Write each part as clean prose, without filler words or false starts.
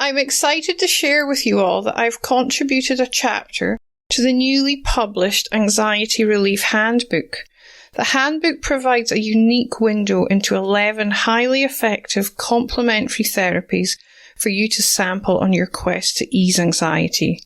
I'm excited to share with you all that I've contributed a chapter to the newly published Anxiety Relief Handbook. The handbook provides a unique window into 11 highly effective complementary therapies for you to sample on your quest to ease anxiety.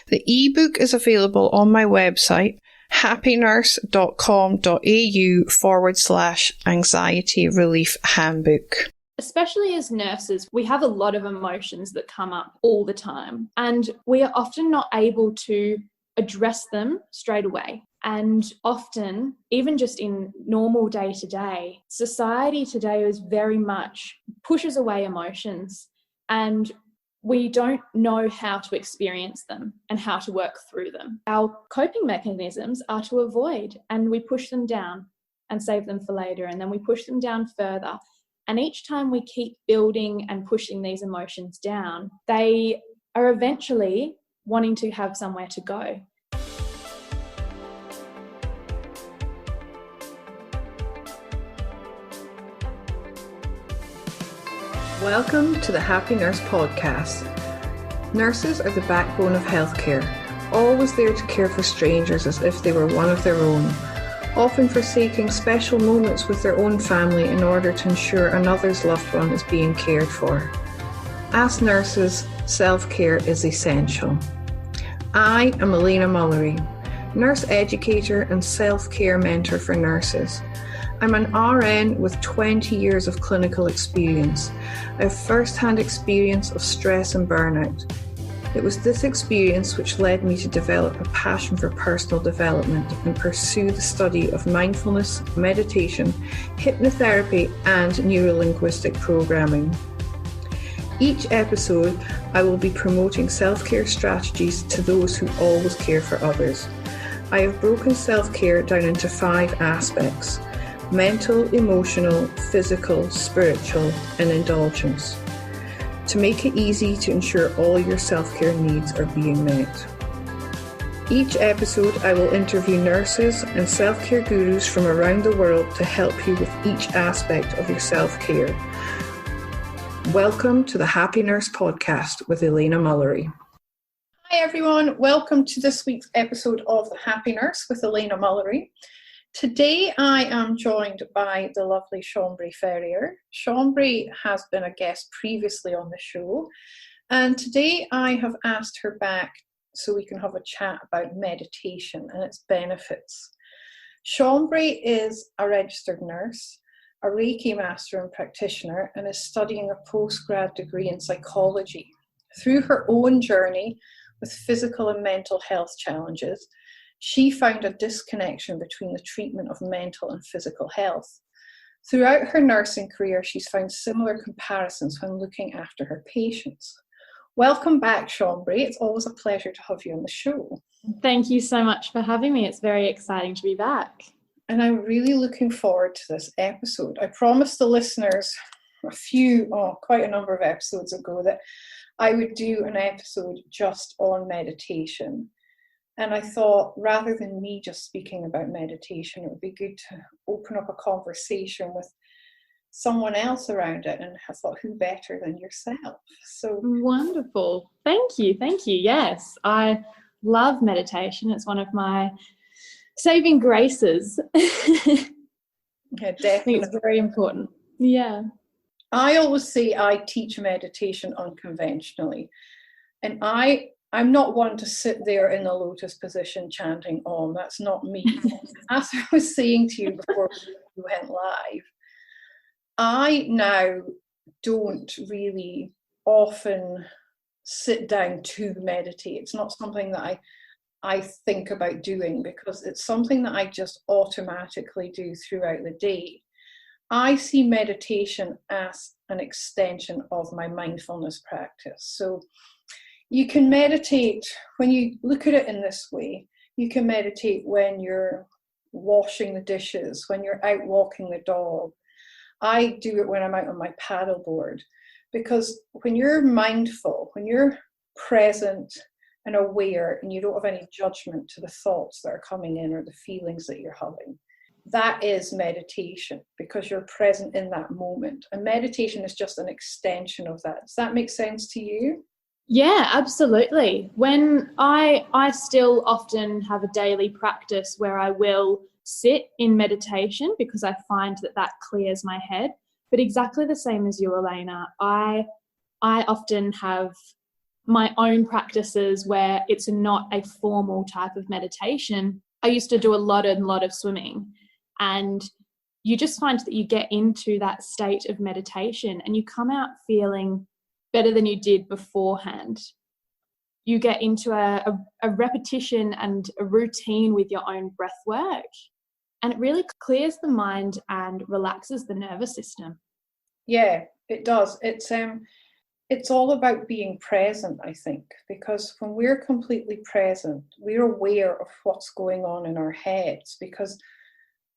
The ebook is available on my website, happynurse.com.au/anxiety relief handbook. Especially as nurses, we have a lot of emotions that come up all the time, and we are often not able to address them straight away. And often, even just in normal day-to-day, society today is very much pushes away emotions, and we don't know how to experience them and how to work through them. Our coping mechanisms are to avoid, and we push them down and save them for later, and then we push them down further. And each time we keep building and pushing these emotions down, they are eventually wanting to have somewhere to go. Welcome to the Happy Nurse podcast. Nurses are the backbone of healthcare, always there to care for strangers as if they were one of their own, often forsaking special moments with their own family in order to ensure another's loved one is being cared for. As nurses, self-care is essential. I am Elena Mullery, nurse educator and self-care mentor for nurses. I'm an RN with 20 years of clinical experience. I have first-hand experience of stress and burnout. It was this experience which led me to develop a passion for personal development and pursue the study of mindfulness, meditation, hypnotherapy, and neuro-linguistic programming. Each episode, I will be promoting self-care strategies to those who always care for others. I have broken self-care down into 5 aspects: mental, emotional, physical, spiritual, and indulgence, to make it easy to ensure all your self-care needs are being met. Each episode, I will interview nurses and self-care gurus from around the world to help you with each aspect of your self-care. Welcome to the Happy Nurse podcast with Elena Mullery. Hi everyone, welcome to this week's episode of the Happy Nurse with Elena Mullery. Today I am joined by the lovely Chambrie Ferrier. Chambrie has been a guest previously on the show, and today I have asked her back so we can have a chat about meditation and its benefits. Chambrie is a registered nurse, a Reiki master and practitioner, and is studying a postgrad degree in psychology. Through her own journey with physical and mental health challenges, she found a disconnection between the treatment of mental and physical health. Throughout her nursing career, she's found similar comparisons when looking after her patients. Welcome back, Chambrie. It's always a pleasure to have you on the show. Thank you so much for having me. It's very exciting to be back. And I'm really looking forward to this episode. I promised the listeners quite a number of episodes ago that I would do an episode just on meditation. And I thought, rather than me just speaking about meditation, it would be good to open up a conversation with someone else around it. And I thought, who better than yourself? So wonderful. Thank you. Yes, I love meditation. It's one of my saving graces. Yeah, definitely. I think it's very important. Yeah. I always say I teach meditation unconventionally. And I'm not one to sit there in the lotus position chanting Om. That's not me. As I was saying to you before we went live, I now don't really often sit down to meditate. It's not something that I think about doing because it's something that I just automatically do throughout the day. I see meditation as an extension of my mindfulness practice. So you can meditate, when you look at it in this way, you can meditate when you're washing the dishes, when you're out walking the dog. I do it when I'm out on my paddleboard, because when you're mindful, when you're present and aware and you don't have any judgment to the thoughts that are coming in or the feelings that you're having, that is meditation, because you're present in that moment. And meditation is just an extension of that. Does that make sense to you? Yeah, absolutely. When I still often have a daily practice where I will sit in meditation because I find that clears my head. But exactly the same as you, Elena, I often have my own practices where it's not a formal type of meditation. I used to do a lot of swimming, and you just find that you get into that state of meditation and you come out feeling better than you did beforehand. You get into a repetition and a routine with your own breath work, and it really clears the mind and relaxes the nervous system. Yeah, it does. It's all about being present, I think, because when we're completely present, we're aware of what's going on in our heads, because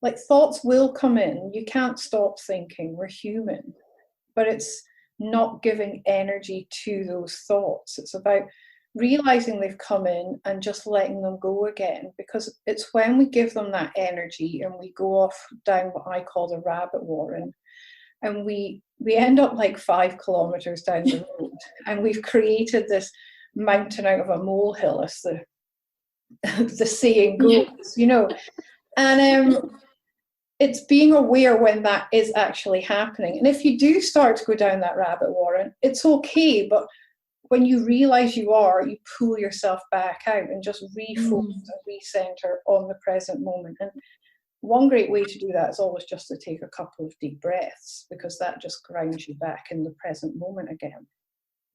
like thoughts will come in. You can't stop thinking. We're human, but it's not giving energy to those thoughts. It's about realizing they've come in and just letting them go again, because it's when we give them that energy and we go off down what I call the rabbit warren, and we end up like 5 kilometers down the road, and we've created this mountain out of a molehill, as the saying goes, you know. And it's being aware when that is actually happening. And if you do start to go down that rabbit warren, it's okay. But when you realize you pull yourself back out and just refocus and recenter on the present moment. And one great way to do that is always just to take a couple of deep breaths, because that just grounds you back in the present moment again.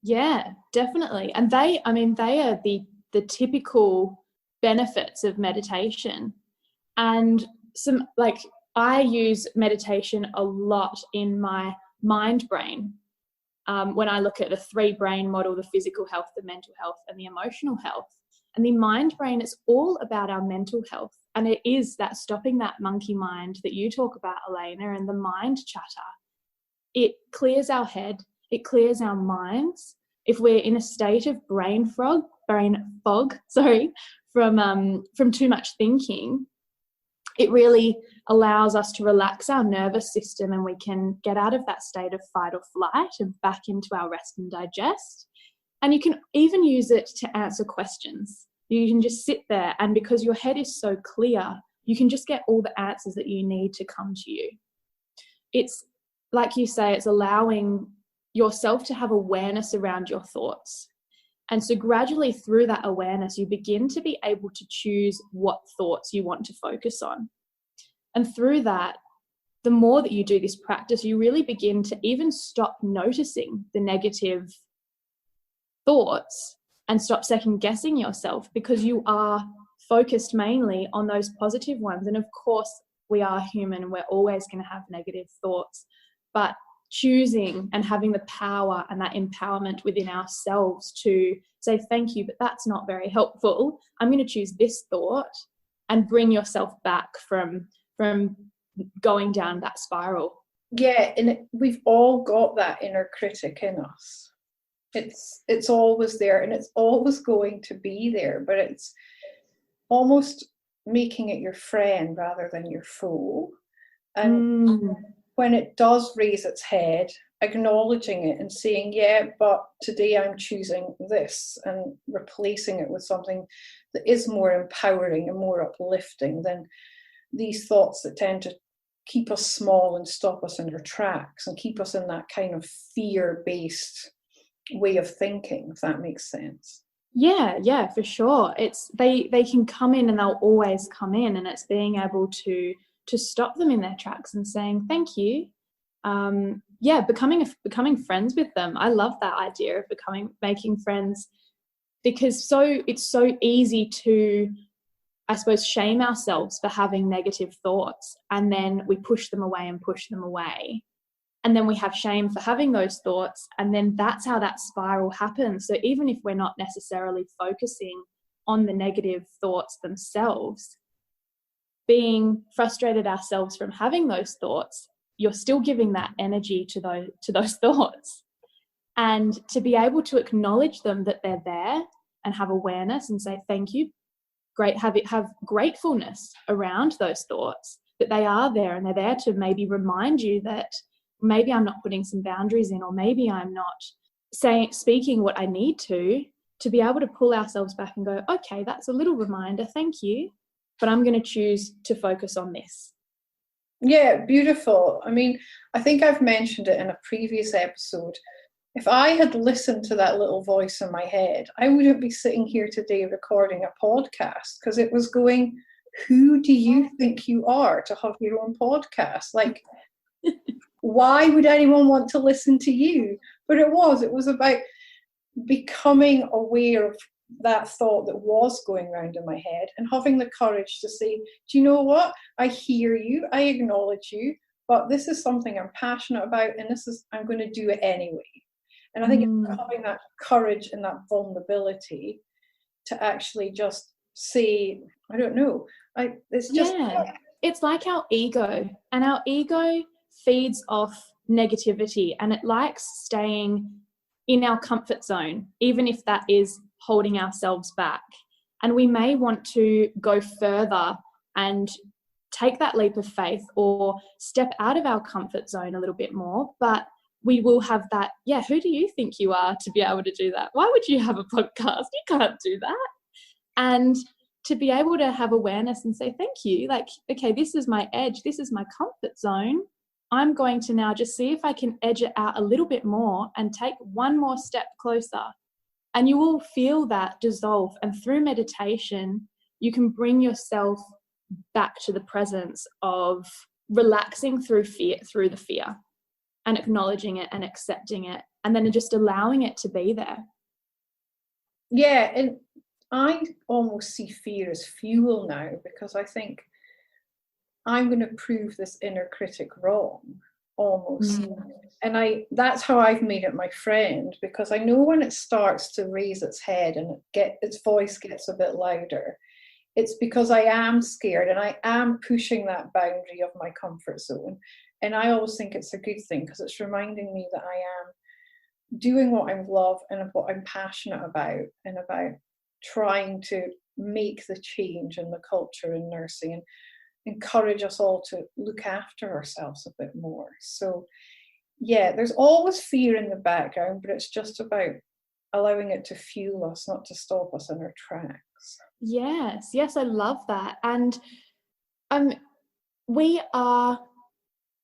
Yeah, definitely. And they are the typical benefits of meditation. And I use meditation a lot in my mind brain. When I look at the 3 brain model, the physical health, the mental health, and the emotional health. And the mind brain is all about our mental health. And it is that stopping that monkey mind that you talk about, Elena, and the mind chatter. It clears our head, it clears our minds. If we're in a state of brain fog, from too much thinking, it really allows us to relax our nervous system, and we can get out of that state of fight or flight and back into our rest and digest. And you can even use it to answer questions. You can just sit there, and because your head is so clear, you can just get all the answers that you need to come to you. It's, like you say, it's allowing yourself to have awareness around your thoughts. And so gradually through that awareness, you begin to be able to choose what thoughts you want to focus on. And through that, the more that you do this practice, you really begin to even stop noticing the negative thoughts and stop second guessing yourself, because you are focused mainly on those positive ones. And of course, we are human and we're always going to have negative thoughts, but choosing and having the power and that empowerment within ourselves to say, thank you, but that's not very helpful. I'm going to choose this thought, and bring yourself back from going down that spiral. Yeah, and we've all got that inner critic in us. It's always there, and it's always going to be there, but it's almost making it your friend rather than your foe. And when it does raise its head, acknowledging it and saying, yeah, but today I'm choosing this, and replacing it with something that is more empowering and more uplifting than these thoughts that tend to keep us small and stop us in our tracks and keep us in that kind of fear-based way of thinking, if that makes sense. Yeah, for sure. It's they can come in, and they'll always come in, and it's being able to stop them in their tracks and saying thank you. Becoming friends with them. I love that idea of making friends, because it's so easy to, I suppose, shame ourselves for having negative thoughts, and then we push them away. And then we have shame for having those thoughts, and then that's how that spiral happens. So even if we're not necessarily focusing on the negative thoughts themselves, being frustrated ourselves from having those thoughts, you're still giving that energy to those thoughts. And to be able to acknowledge them, that they're there, and have awareness and say thank you, have gratefulness around those thoughts, but they are there, and they're there to maybe remind you that maybe I'm not putting some boundaries in, or maybe I'm not speaking what I need to be able to pull ourselves back and go, okay, that's a little reminder, thank you, but I'm going to choose to focus on this. Yeah, beautiful. I mean, I think I've mentioned it in a previous episode. If I had listened to that little voice in my head, I wouldn't be sitting here today recording a podcast, because it was going, who do you think you are to have your own podcast? Like, why would anyone want to listen to you? But it was about becoming aware of that thought that was going around in my head and having the courage to say, do you know what? I hear you, I acknowledge you, but this is something I'm passionate about, and I'm going to do it anyway. And I think it's having that courage and that vulnerability to actually just say, I don't know. It's like our ego, and our ego feeds off negativity, and it likes staying in our comfort zone, even if that is holding ourselves back. And we may want to go further and take that leap of faith or step out of our comfort zone a little bit more, but we will have that, who do you think you are to be able to do that? Why would you have a podcast? You can't do that. And to be able to have awareness and say, thank you, like, okay, this is my edge, this is my comfort zone. I'm going to now just see if I can edge it out a little bit more and take one more step closer. And you will feel that dissolve. And through meditation, you can bring yourself back to the presence of relaxing through the fear, and acknowledging it and accepting it, and then just allowing it to be there. Yeah, and I almost see fear as fuel now, because I think I'm going to prove this inner critic wrong, almost. And that's how I've made it my friend, because I know when it starts to raise its head and its voice gets a bit louder, it's because I am scared and I am pushing that boundary of my comfort zone. And I always think it's a good thing, because it's reminding me that I am doing what I love and what I'm passionate about, and about trying to make the change in the culture in nursing and encourage us all to look after ourselves a bit more. So yeah, there's always fear in the background, but it's just about allowing it to fuel us, not to stop us in our tracks. Yes, I love that. And we are,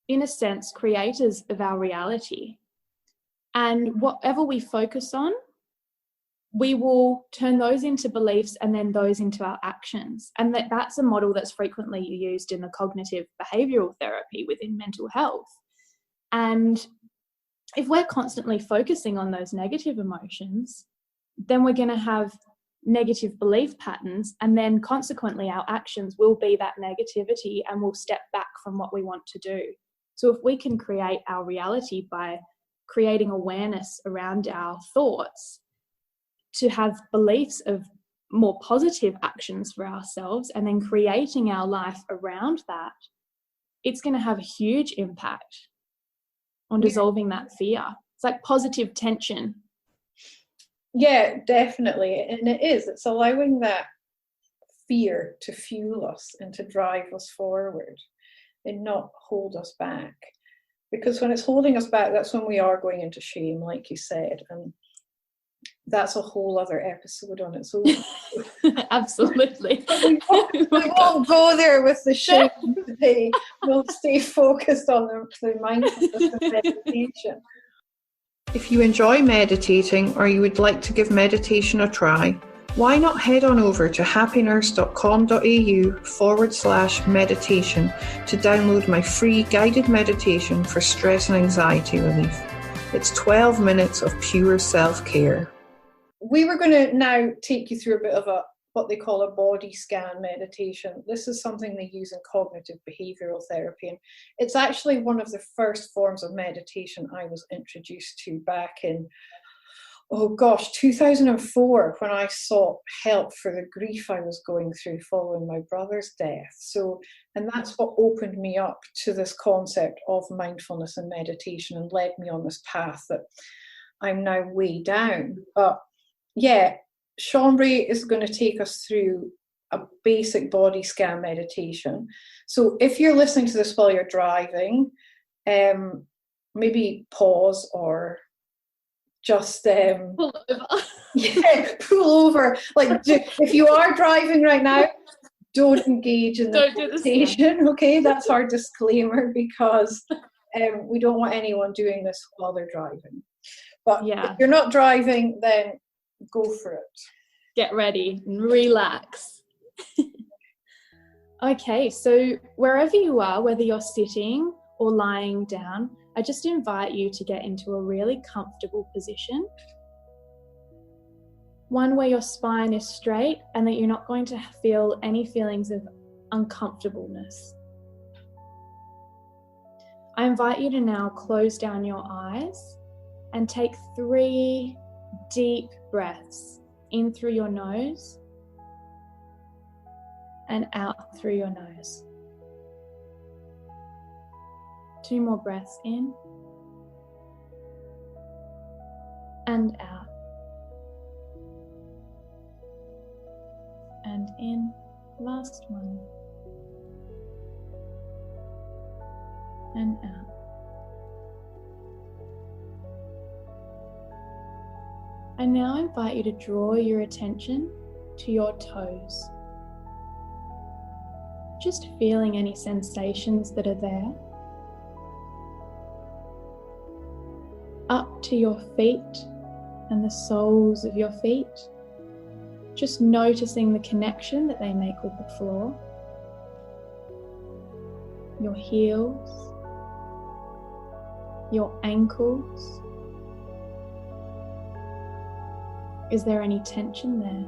in a sense, creators of our reality. And whatever we focus on, we will turn those into beliefs and then those into our actions. And that's a model that's frequently used in the cognitive behavioral therapy within mental health. And if we're constantly focusing on those negative emotions, then we're going to have negative belief patterns, and then consequently our actions will be that negativity, and we'll step back from what we want to do. So if we can create our reality by creating awareness around our thoughts, to have beliefs of more positive actions for ourselves, and then creating our life around that, it's going to have a huge impact on dissolving that fear. It's like positive tension. Yeah, definitely. And it's allowing that fear to fuel us and to drive us forward and not hold us back. Because when it's holding us back, that's when we are going into shame, like you said. And that's a whole other episode on its own. Absolutely. We won't go there with the shame today. We'll stay focused on the mindfulness and meditation. If you enjoy meditating, or you would like to give meditation a try, why not head on over to happynurse.com.au/meditation to download my free guided meditation for stress and anxiety relief. It's 12 minutes of pure self-care. We were going to now take you through a bit of what they call a body scan meditation. This is something they use in cognitive behavioral therapy. And it's actually one of the first forms of meditation I was introduced to back in, 2004, when I sought help for the grief I was going through following my brother's death. And that's what opened me up to this concept of mindfulness and meditation and led me on this path that I'm now way down. But yeah, Chambrie is going to take us through a basic body scan meditation. So if you're listening to this while you're driving, maybe pause or just pull over. Pull over. Like, if you are driving right now, don't engage in the meditation. Okay, that's our disclaimer, because we don't want anyone doing this while they're driving. But if you're not driving, then go for it. Get ready and relax. Okay, so wherever you are, whether you're sitting or lying down, I just invite you to get into a really comfortable position. One where your spine is straight and that you're not going to feel any feelings of uncomfortableness. I invite you to now close down your eyes and take 3 deep breaths in through your nose and out through your nose. 2 more breaths in and out. And in. Last one. And out. I now invite you to draw your attention to your toes. Just feeling any sensations that are there. Up to your feet and the soles of your feet. Just noticing the connection that they make with the floor. Your heels. Your ankles. Is there any tension there?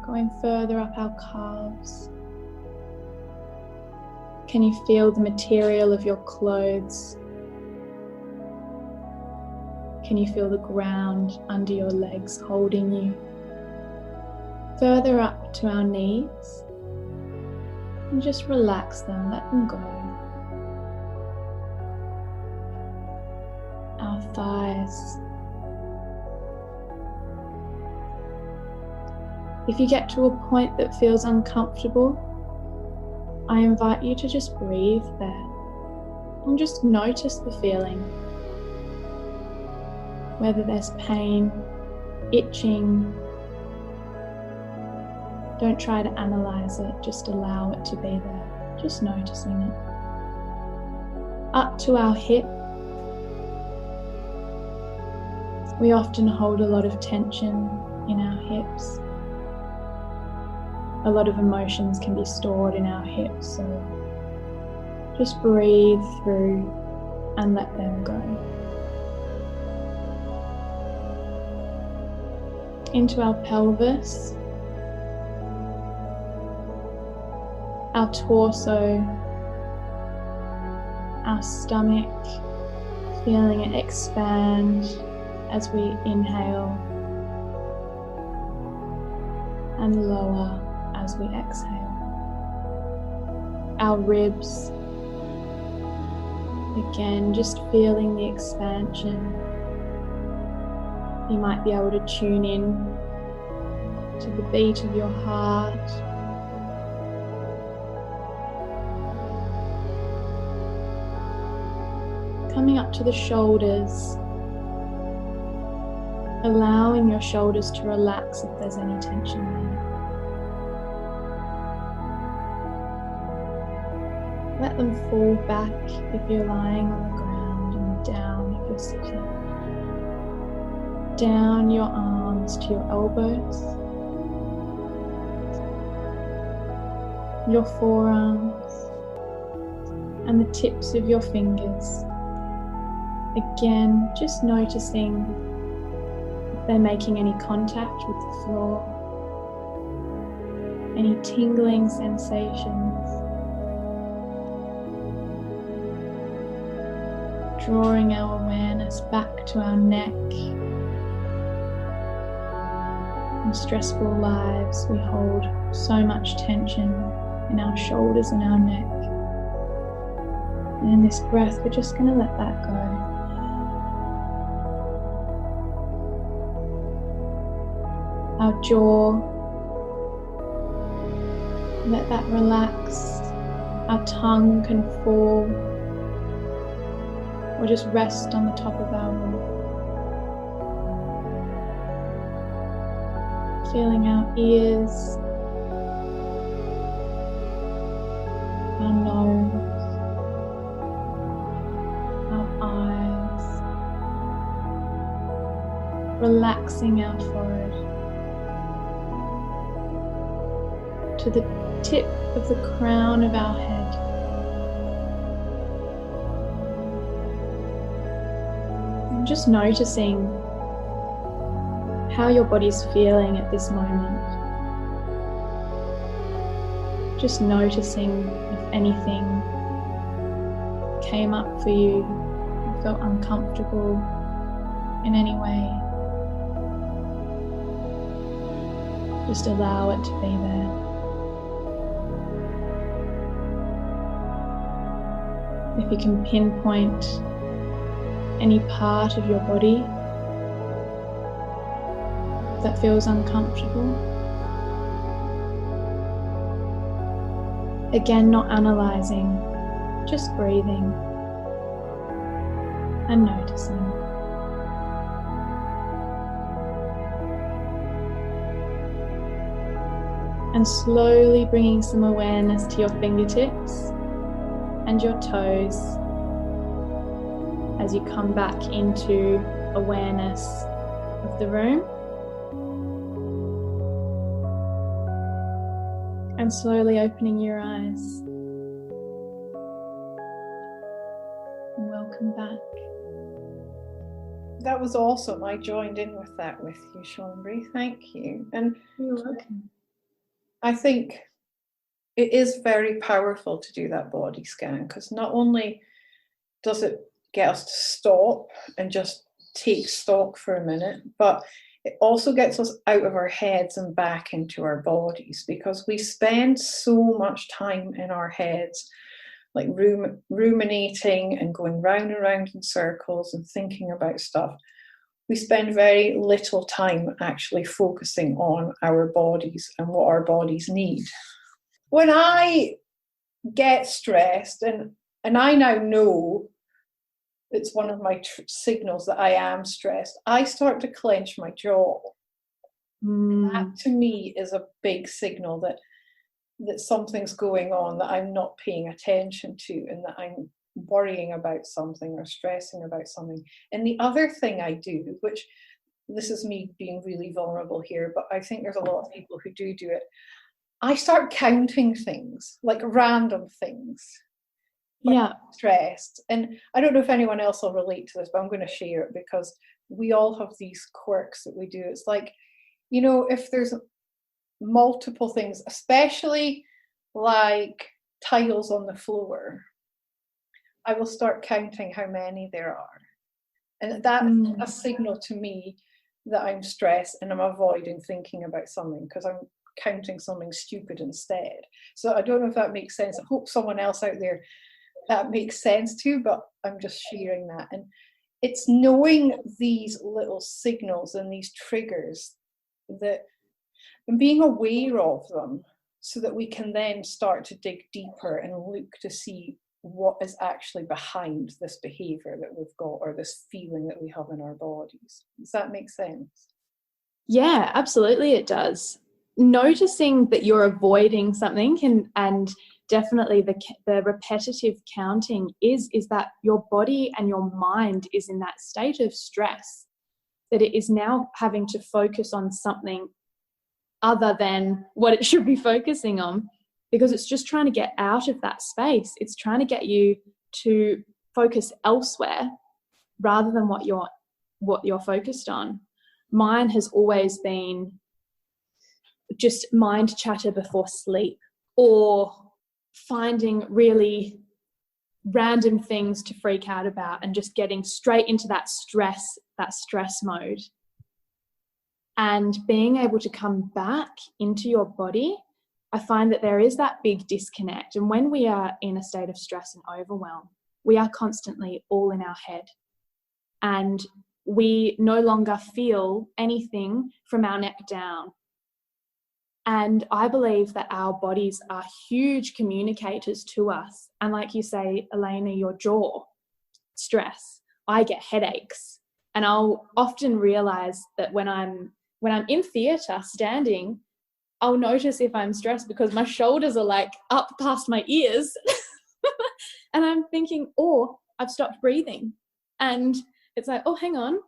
Going further up our calves. Can you feel the material of your clothes? Can you feel the ground under your legs holding you? Further up to our knees. And just relax them, let them go. Our thighs. If you get to a point that feels uncomfortable, I invite you to just breathe there and just notice the feeling. Whether there's pain, itching, don't try to analyze it, just allow it to be there, just noticing it. Up to our hip. We often hold a lot of tension in our hips. A lot of emotions can be stored in our hips, so just breathe through and let them go. Into our pelvis, our torso, our stomach, feeling it expand as we inhale and lower as we exhale. Our ribs, again, just feeling the expansion. You might be able to tune in to the beat of your heart. Coming up to the shoulders, allowing your shoulders to relax if there's any tension there. Let them fall back if you're lying on the ground and down if you're sitting. Down your arms to your elbows, your forearms, and the tips of your fingers. Again, just noticing if they're making any contact with the floor, any tingling sensations. Drawing our awareness back to our neck. In stressful lives, we hold so much tension in our shoulders and our neck. And in this breath, we're just going to let that go. our jaw. Let that relax. Our tongue can fall or just rest on the top of our roof. Feeling our ears, our nose, our eyes, relaxing our forehead to the tip of the crown of our head. And just noticing how your body's feeling at this moment. Just noticing if anything came up for you, you felt uncomfortable in any way. Just allow it to be there. If you can pinpoint any part of your body that feels uncomfortable. Again, not analysing, just breathing and noticing. And slowly bringing some awareness to your fingertips and your toes as you come back into awareness of the room. And slowly opening your eyes. And welcome back. That was awesome. I joined in with that with you, Chambrie. Thank you. And You're welcome. I think it is very powerful to do that body scan, because not only does it get us to stop and just take stock for a minute, but it also gets us out of our heads and back into our bodies, because we spend so much time in our heads, like ruminating and going round and round in circles and thinking about stuff. We spend very little time actually focusing on our bodies and what our bodies need. When I get stressed, and I now know it's one of my signals that I am stressed, I start to clench my jaw. That to me is a big signal that something's going on, that I'm not paying attention to, and that I'm worrying about something or stressing about something. And the other thing I do, which this is me being really vulnerable here, but I think there's a lot of people who do it, I start counting things, like random things. Yeah. Stressed. And I don't know if anyone else will relate to this, but I'm going to share it because we all have these quirks that we do. It's like, you know, if there's multiple things, especially like tiles on the floor, I will start counting how many there are. And that's a signal to me that I'm stressed and I'm avoiding thinking about something because I'm counting something stupid instead. So I don't know if that makes sense. I hope someone else out there that makes sense too, but I'm just sharing that. And it's knowing these little signals and these triggers that, and being aware of them so that we can then start to dig deeper and look to see what is actually behind this behavior that we've got, or this feeling that we have in our bodies. Does that make sense? Yeah, absolutely it does. Noticing that you're avoiding something and definitely the repetitive counting is that your body and your mind is in that state of stress, that it is now having to focus on something other than what it should be focusing on, because it's just trying to get out of that space. It's trying to get you to focus elsewhere rather than what you're focused on. Mine has always been just mind chatter before sleep, or finding really random things to freak out about and just getting straight into that stress mode. And being able to come back into your body, I find that there is that big disconnect. And when we are in a state of stress and overwhelm, we are constantly all in our head. And we no longer feel anything from our neck down. And I believe that our bodies are huge communicators to us. And like you say, Elena, your jaw, stress, I get headaches. And I'll often realize that when I'm in theatre standing, I'll notice if I'm stressed because my shoulders are like up past my ears. And I'm thinking, oh, I've stopped breathing. And it's like, oh, hang on.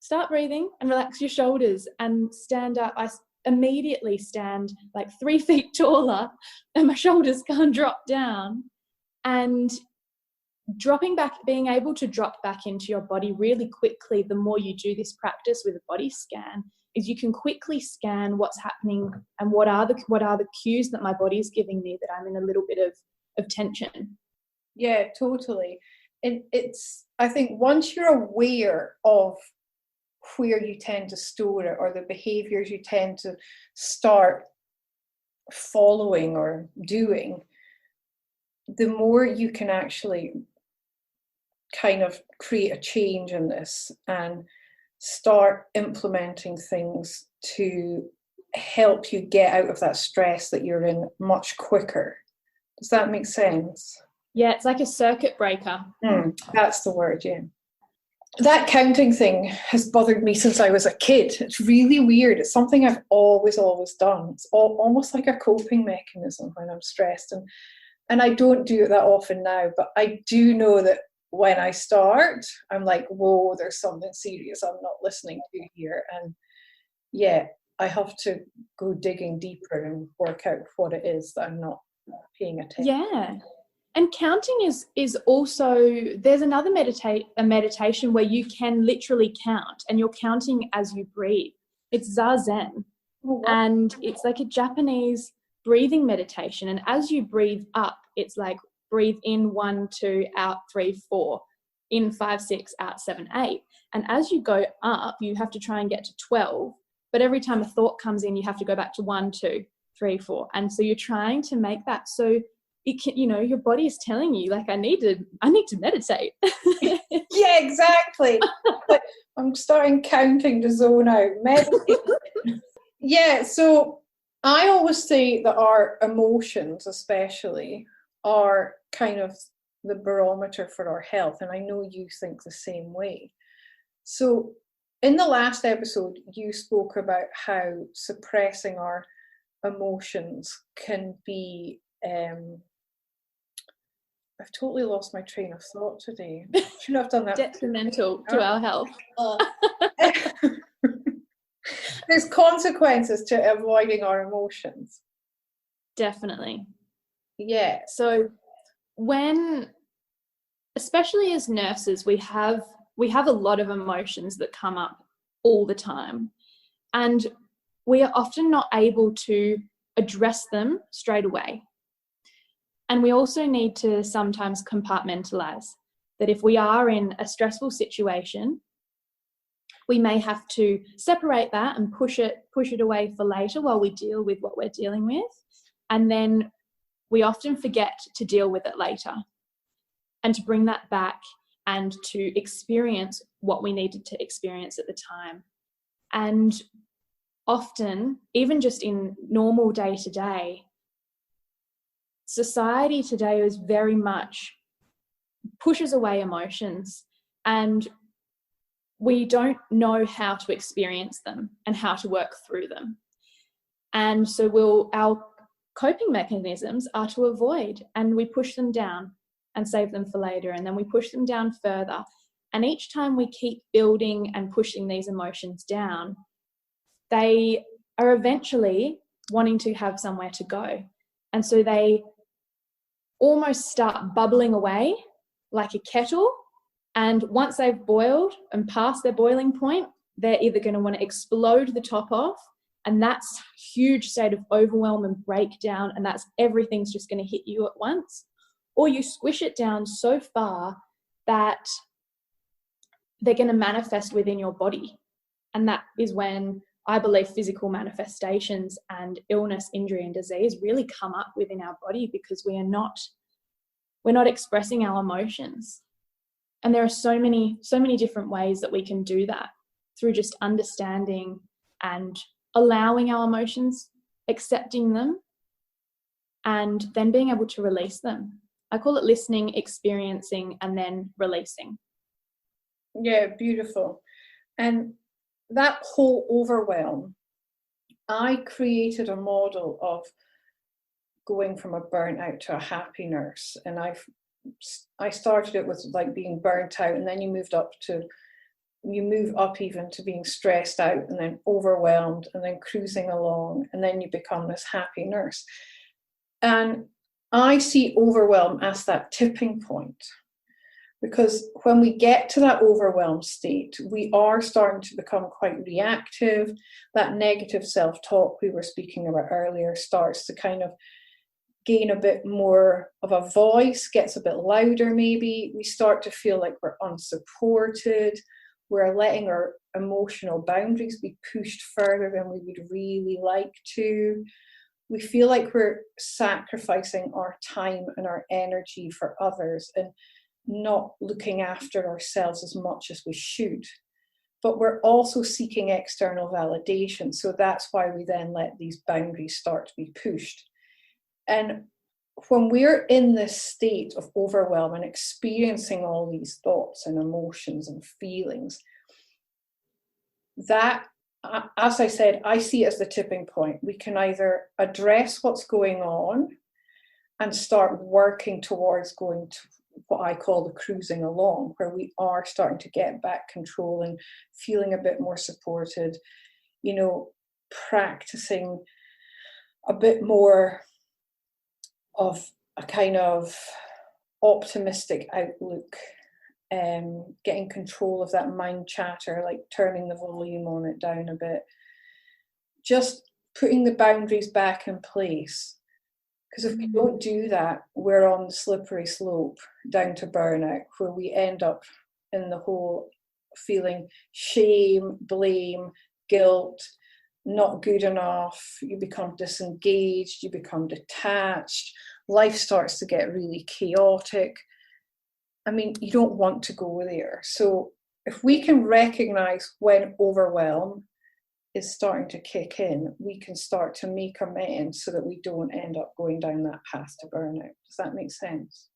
Start breathing and relax your shoulders and stand up. I immediately stand like 3 feet taller and my shoulders can't drop down. And dropping back, being able to drop back into your body really quickly, the more you do this practice with a body scan, is you can quickly scan what's happening and what are the cues that my body is giving me that I'm in a little bit of tension. Yeah, totally. And it's, I think once you're aware of where you tend to store it or the behaviors you tend to start following or doing, the more you can actually kind of create a change in this and start implementing things to help you get out of that stress that you're in much quicker. Does that make sense? Yeah, it's like a circuit breaker. That's the word, yeah. That counting thing has bothered me since I was a kid. It's really weird. It's something I've always done. It's almost like a coping mechanism when I'm stressed. And I don't do it that often now, but I do know that when I start, I'm like, whoa, there's something serious I'm not listening to here. And yeah, I have to go digging deeper and work out what it is that I'm not paying attention. Yeah. And counting is also, there's another meditation where you can literally count and you're counting as you breathe. It's Zazen. Oh, wow. And it's like a Japanese breathing meditation. And as you breathe up, it's like breathe in 1, 2, out 3, 4, in 5, 6, out 7, 8. And as you go up, you have to try and get to 12. But every time a thought comes in, you have to go back to 1, 2, 3, 4. And so you're trying to make that so it can, your body is telling you, like, I need to meditate. Yeah, exactly. Like, I'm starting counting to zone out. Meditate. Yeah, so I always say that our emotions, especially, are kind of the barometer for our health, and I know you think the same way. So in the last episode, you spoke about how suppressing our emotions can be I've totally lost my train of thought today. Shouldn't have done that. Detrimental to our health. There's consequences to avoiding our emotions. Definitely. Yeah. So especially as nurses, we have a lot of emotions that come up all the time. And we are often not able to address them straight away. And we also need to sometimes compartmentalize that if we are in a stressful situation, we may have to separate that and push it away for later while we deal with what we're dealing with. And then we often forget to deal with it later and to bring that back and to experience what we needed to experience at the time. And often, even just in normal day-to-day, society today is very much pushes away emotions, and we don't know how to experience them and how to work through them. And so our coping mechanisms are to avoid, and we push them down and save them for later, and then we push them down further. And each time we keep building and pushing these emotions down, they are eventually wanting to have somewhere to go. And so they almost start bubbling away like a kettle. And once they've boiled and passed their boiling point, they're either going to want to explode the top off, and that's a huge state of overwhelm and breakdown, and that's everything's just going to hit you at once. Or you squish it down so far that they're going to manifest within your body. And that is when I believe physical manifestations and illness, injury, and disease really come up within our body, because we're not expressing our emotions. And there are so many different ways that we can do that through just understanding and allowing our emotions, accepting them, and then being able to release them. I call it listening, experiencing, and then releasing. Yeah, beautiful. And that whole overwhelm, I created a model of going from a burnout to a happy nurse. And I started it with like being burnt out, and then you move up even to being stressed out, and then overwhelmed, and then cruising along, and then you become this happy nurse. And I see overwhelm as that tipping point, because when we get to that overwhelmed state, we are starting to become quite reactive. That negative self-talk we were speaking about earlier starts to kind of gain a bit more of a voice, gets a bit louder maybe. We start to feel like we're unsupported. We're letting our emotional boundaries be pushed further than we would really like to. We feel like we're sacrificing our time and our energy for others and not looking after ourselves as much as we should. But we're also seeking external validation. So that's why we then let these boundaries start to be pushed. And when we're in this state of overwhelm and experiencing all these thoughts and emotions and feelings, that, as I said, I see it as the tipping point. We can either address what's going on and start working towards going to what I call the cruising along, where we are starting to get back control and feeling a bit more supported, practicing a bit more of a kind of optimistic outlook, getting control of that mind chatter, like turning the volume on it down a bit, just putting the boundaries back in place. Because if we don't do that, we're on the slippery slope down to burnout, where we end up in the whole feeling shame, blame, guilt, not good enough. You become disengaged, you become detached, life starts to get really chaotic. I mean, you don't want to go there. So if we can recognize when overwhelm is starting to kick in, we can start to make amends so that we don't end up going down that path to burnout. Does that make sense?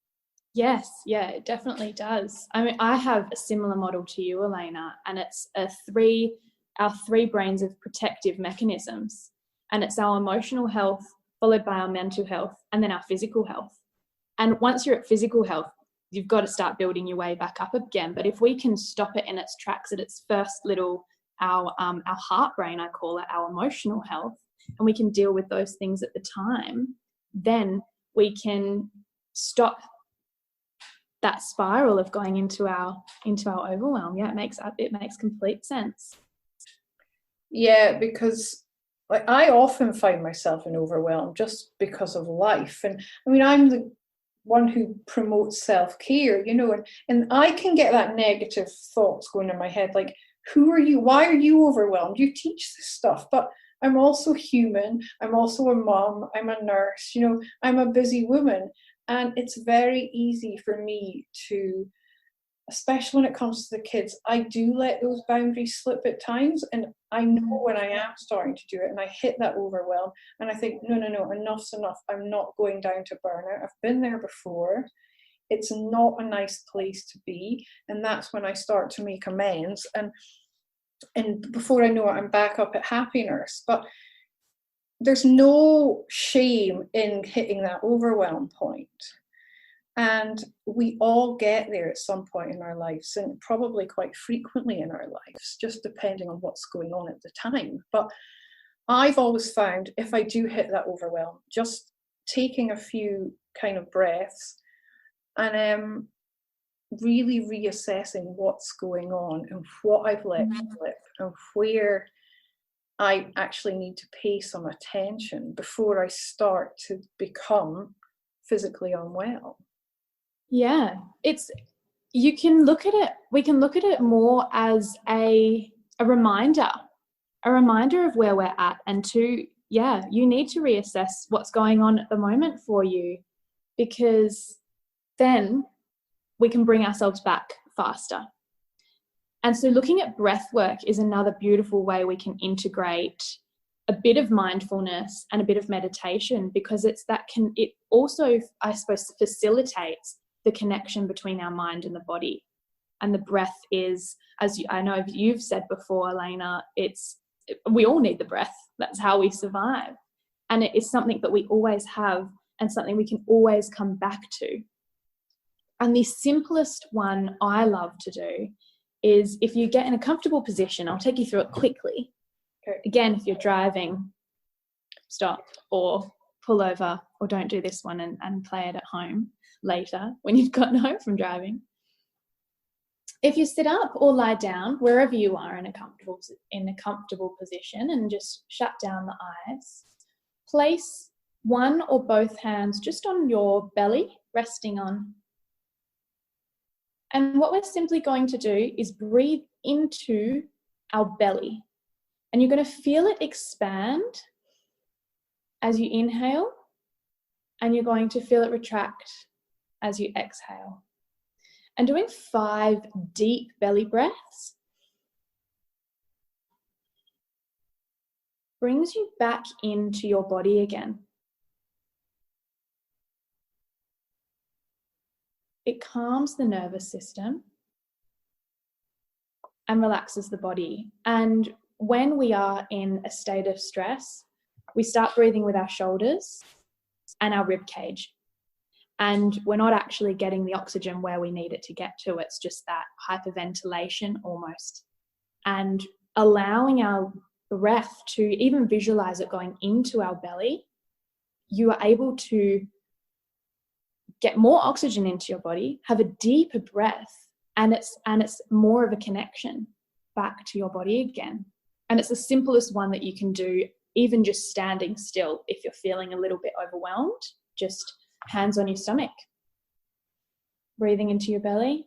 Yes, yeah, it definitely does. I mean, I have a similar model to you, Elena, and it's our three brains of protective mechanisms. And it's our emotional health, followed by our mental health, and then our physical health. And once you're at physical health, you've got to start building your way back up again. But if we can stop it in its tracks at its first little, our heart brain, I call it, our emotional health, and we can deal with those things at the time, then we can stop that spiral of going into our overwhelm. Yeah, it makes complete sense. Yeah, because like I often find myself in overwhelm just because of life. And I mean, I'm the one who promotes self-care, and I can get that negative thoughts going in my head, like, who are you? Why are you overwhelmed? You teach this stuff, but I'm also human. I'm also a mom. I'm a nurse. I'm a busy woman. And it's very easy for me to, especially when it comes to the kids, I do let those boundaries slip at times. And I know when I am starting to do it and I hit that overwhelm and I think, no, enough's enough. I'm not going down to burnout. I've been there before. It's not a nice place to be. And that's when I start to make amends. And before I know it, I'm back up at happy nurse. But there's no shame in hitting that overwhelm point. And we all get there at some point in our lives, and probably quite frequently in our lives, just depending on what's going on at the time. But I've always found if I do hit that overwhelm, just taking a few kind of breaths and really reassessing what's going on and what I've let slip and where I actually need to pay some attention before I start to become physically unwell. Yeah, we can look at it more as a reminder of where we're at, and you need to reassess what's going on at the moment for you, because then we can bring ourselves back faster. And so looking at breath work is another beautiful way we can integrate a bit of mindfulness and a bit of meditation, because it also, I suppose, facilitates the connection between our mind and the body. And the breath is, I know you've said before, Elena, we all need the breath. That's how we survive. And it is something that we always have and something we can always come back to. And the simplest one I love to do is, if you get in a comfortable position, I'll take you through it quickly. Again, if you're driving, stop or pull over, or don't do this one and play it at home later when you've gotten home from driving. If you sit up or lie down, wherever you are in a comfortable position, and just shut down the eyes, place one or both hands just on your belly, resting on. And what we're simply going to do is breathe into our belly. And you're going to feel it expand as you inhale, and you're going to feel it retract as you exhale. And doing 5 deep belly breaths brings you back into your body again. It calms the nervous system and relaxes the body. And when we are in a state of stress, we start breathing with our shoulders and our rib cage. And we're not actually getting the oxygen where we need it to get to. It's just that hyperventilation almost. And allowing our breath to even visualize it going into our belly, you are able to get more oxygen into your body, have a deeper breath, and it's more of a connection back to your body again. And it's the simplest one that you can do, even just standing still. If you're feeling a little bit overwhelmed, just hands on your stomach, breathing into your belly,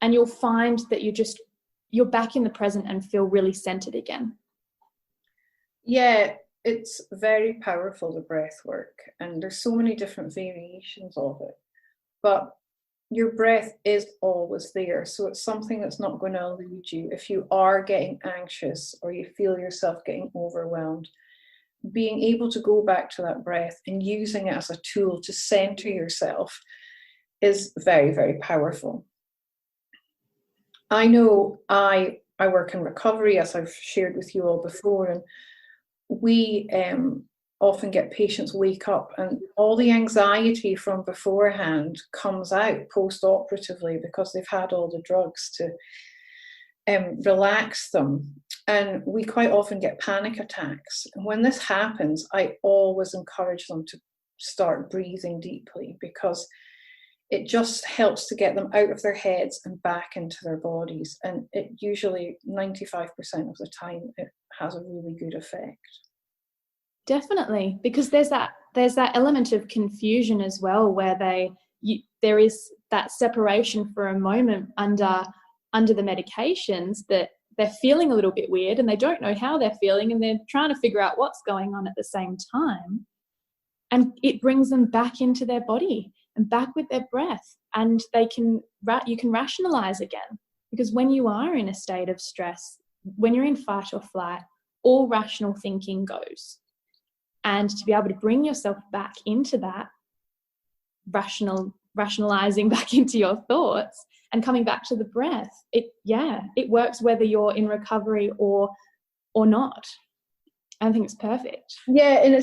and you'll find that you're back in the present and feel really centered again. Yeah, it's very powerful, the breath work, and there's so many different variations of it, but your breath is always there. So it's something that's not going to elude you. If you are getting anxious or you feel yourself getting overwhelmed, being able to go back to that breath and using it as a tool to center yourself is very, very powerful. I know I work in recovery, as I've shared with you all before, and we often get patients wake up and all the anxiety from beforehand comes out post-operatively because they've had all the drugs to relax them. And we quite often get panic attacks. And when this happens, I always encourage them to start breathing deeply, because it just helps to get them out of their heads and back into their bodies. And it usually, 95% of the time, it has a really good effect. Definitely, because there's that element of confusion as well, where there is that separation for a moment under the medications, that they're feeling a little bit weird and they don't know how they're feeling, and they're trying to figure out what's going on at the same time. And it brings them back into their body and back with their breath, and you can rationalize again, because when you are in a state of stress, when you're in fight or flight, all rational thinking goes. And to be able to bring yourself back into that rationalizing back into your thoughts and coming back to the breath, it works whether you're in recovery or not. I think it's perfect. Yeah, and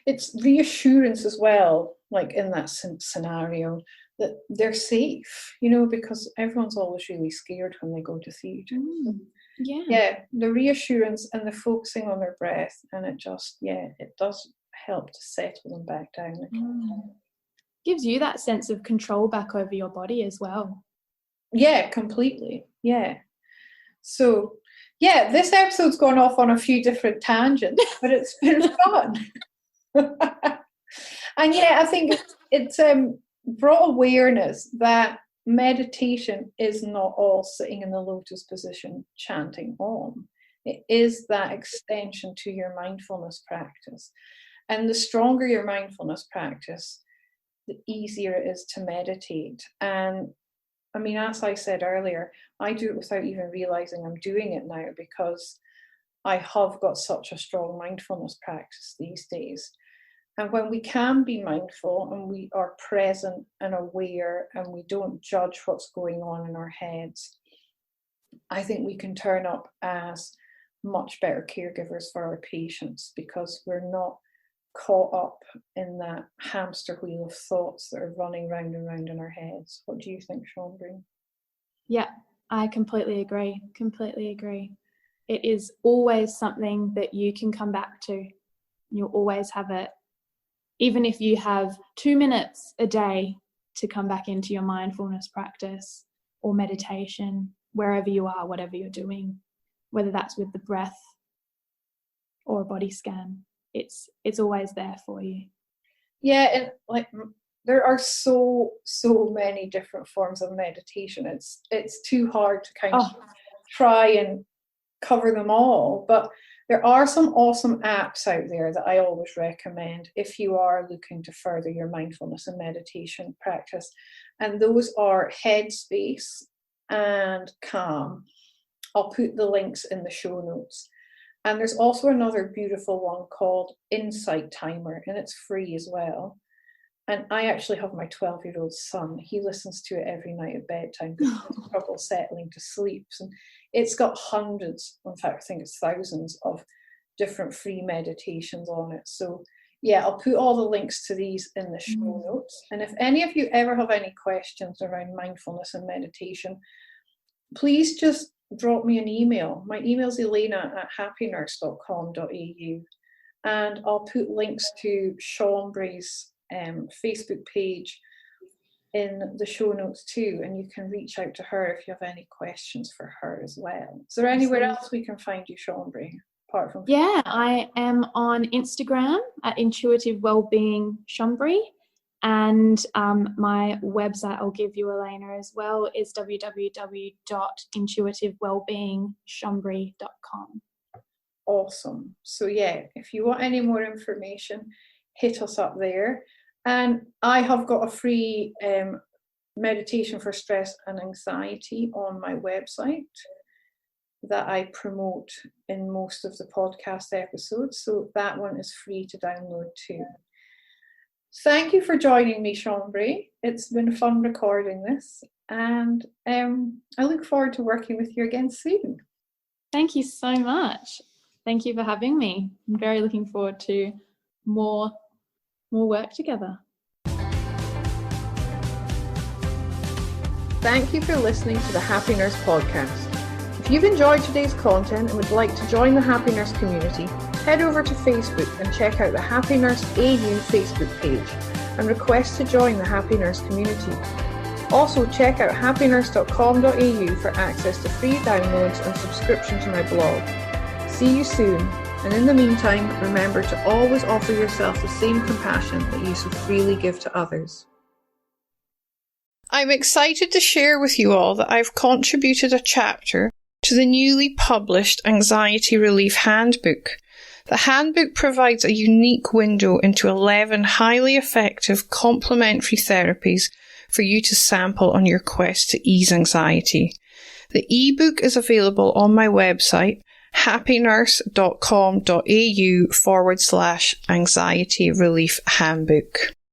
it's reassurance as well, like in that scenario, that they're safe, because everyone's always really scared when they go to theatre. Yeah, the reassurance and the focusing on their breath, and it does help to settle them back down again. Gives you that sense of control back over your body as well. Yeah, completely. Yeah. So, this episode's gone off on a few different tangents, but it's been fun. And I think it's brought awareness that meditation is not all sitting in the lotus position chanting Om. It is that extension to your mindfulness practice. And the stronger your mindfulness practice, the easier it is to meditate. And I mean, as I said earlier, I do it without even realizing I'm doing it now, because I have got such a strong mindfulness practice these days. And when we can be mindful and we are present and aware and we don't judge what's going on in our heads, I think we can turn up as much better caregivers for our patients, because we're not caught up in that hamster wheel of thoughts that are running round and round in our heads. What do you think, Chambrie? Yeah, I completely agree. It is always something that you can come back to. You'll always have it. Even if you have 2 minutes a day to come back into your mindfulness practice or meditation, wherever you are, whatever you're doing, whether that's with the breath or a body scan, it's always there for you. Yeah, and like there are so many different forms of meditation. It's too hard to kind of try and cover them all, but there are some awesome apps out there that I always recommend if you are looking to further your mindfulness and meditation practice, and those are Headspace and Calm. I'll put the links in the show notes. And there's also another beautiful one called Insight Timer, and it's free as well. And I actually have my 12-year-old son. He listens to it every night at bedtime because he has trouble settling to sleep. And it's got hundreds, in fact, I think it's thousands of different free meditations on it. So yeah, I'll put all the links to these in the show notes. And if any of you ever have any questions around mindfulness and meditation, please just drop me an email. My email is elena@happynurse.com.au, and I'll put links to Chambrie's Facebook page in the show notes too, and you can reach out to her if you have any questions for her as well. Is there anywhere else we can find you, Chambrie, apart from? Yeah, I am on Instagram at Intuitive Wellbeing Chambrie, and my website I'll give you, Elena, as well, is www.intuitivewellbeingchambrie.com. Awesome. So yeah, if you want any more information, hit us up there. And I have got a free meditation for stress and anxiety on my website that I promote in most of the podcast episodes. So that one is free to download too. Thank you for joining me, Chambrie. It's been fun recording this, and I look forward to working with you again soon. Thank you so much. Thank you for having me. I'm very looking forward to more work together. Thank you for listening to the Happy Nurse podcast. If you've enjoyed today's content and would like to join the Happy Nurse community, head over to Facebook and check out the Happy Nurse AU Facebook page and request to join the Happy Nurse community. Also check out happynurse.com.au for access to free downloads and subscription to my blog. See you soon, and in the meantime, remember to always offer yourself the same compassion that you so freely give to others. I'm excited to share with you all that I've contributed a chapter to the newly published Anxiety Relief Handbook. The handbook provides a unique window into 11 highly effective complementary therapies for you to sample on your quest to ease anxiety. The ebook is available on my website, happynurse.com.au/anxiety relief handbook.